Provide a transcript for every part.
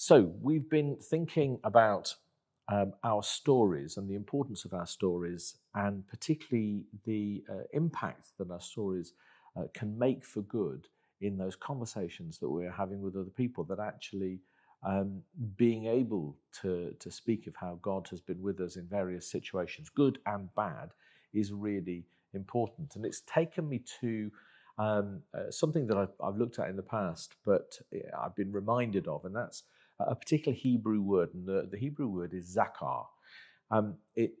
So we've been thinking about our stories and the importance of our stories, and particularly the impact that our stories can make for good in those conversations that we're having with other people. That actually being able to speak of how God has been with us in various situations, good and bad, is really important. And it's taken me to something that I've looked at in the past, but I've been reminded of, and that's a particular Hebrew word, and the Hebrew word is zakar. It,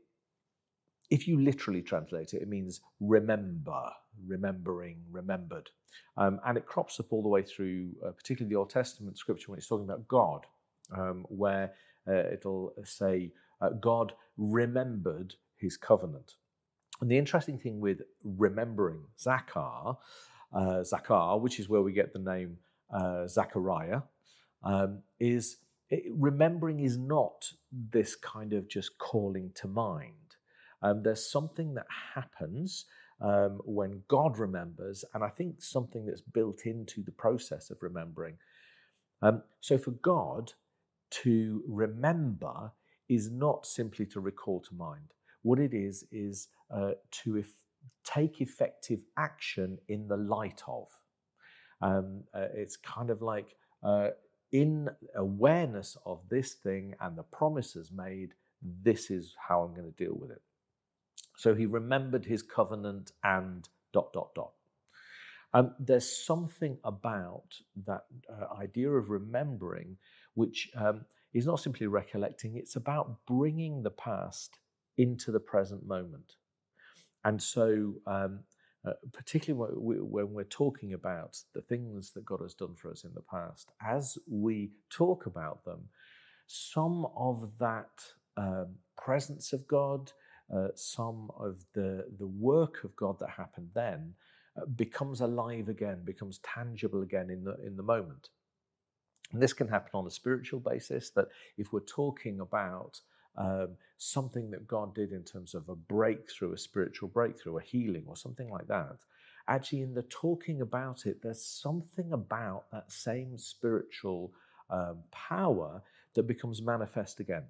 if you literally translate it, it means remember, remembering, remembered. And it crops up all the way through, particularly the Old Testament scripture when it's talking about God, where it'll say, God remembered his covenant. And the interesting thing with remembering Zakar, which is where we get the name Zachariah, is remembering is not this kind of just calling to mind. There's something that happens when God remembers, and I think something that's built into the process of remembering. So for God to remember is not simply to recall to mind. What it is to take effective action in the light of. It's kind of like in awareness of this thing and the promises made, this is how I'm going to deal with it. So he remembered his covenant and ... There's something about that idea of remembering, which is not simply recollecting, it's about bringing the past into the present moment. And so, particularly when we're talking about the things that God has done for us in the past, as we talk about them, some of that presence of God, some of the work of God that happened then, becomes alive again, becomes tangible again in the moment. And this can happen on a spiritual basis, that if we're talking about something that God did in terms of a breakthrough, a spiritual breakthrough, a healing or something like that, actually in the talking about it, there's something about that same spiritual power that becomes manifest again.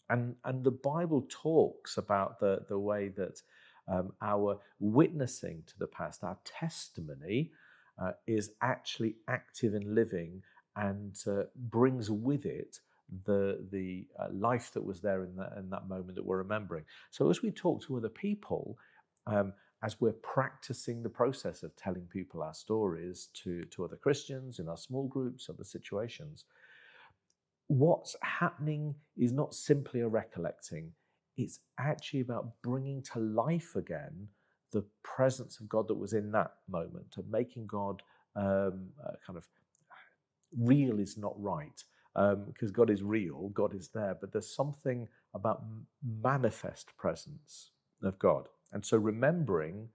And the Bible talks about the way that our witnessing to the past, our testimony, is actually active and living, and brings with it the life that was there in that moment that we're remembering. So as we talk to other people, as we're practicing the process of telling people our stories to other Christians in our small groups, other situations, what's happening is not simply a recollecting. It's actually about bringing to life again the presence of God that was in that moment, of making God kind of real is not right, because God is real, God is there, but there's something about manifest presence of God. And so remembering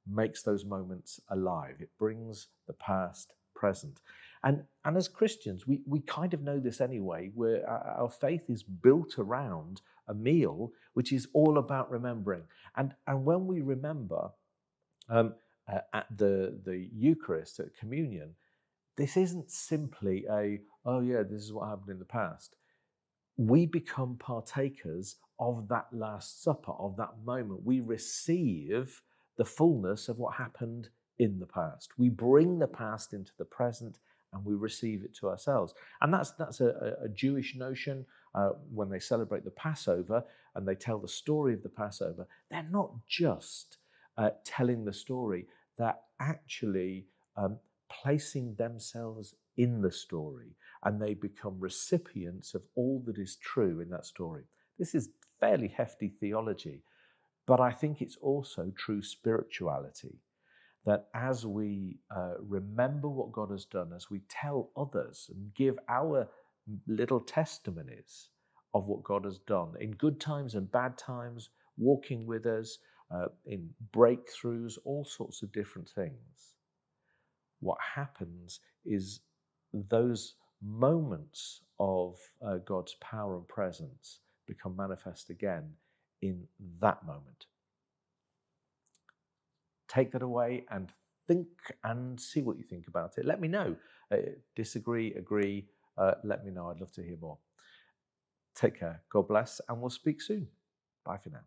makes those moments alive. It brings the past present. And as Christians, we kind of know this anyway, where our faith is built around a meal, which is all about remembering. And when we remember at the Eucharist, at communion, this isn't simply oh yeah, this is what happened in the past. We become partakers of that Last Supper, of that moment. We receive the fullness of what happened in the past. We bring the past into the present and we receive it to ourselves. And that's a Jewish notion. When they celebrate the Passover and they tell the story of the Passover, they're not just telling the story, they're actually placing themselves in the story, and they become recipients of all that is true in that story. This is fairly hefty theology, but I think it's also true spirituality, that as we remember what God has done, as we tell others and give our little testimonies of what God has done in good times and bad times, walking with us, in breakthroughs, all sorts of different things, what happens is those moments of God's power and presence become manifest again in that moment. Take that away and think and see what you think about it. Let me know. Disagree, agree, let me know. I'd love to hear more. Take care. God bless, and we'll speak soon. Bye for now.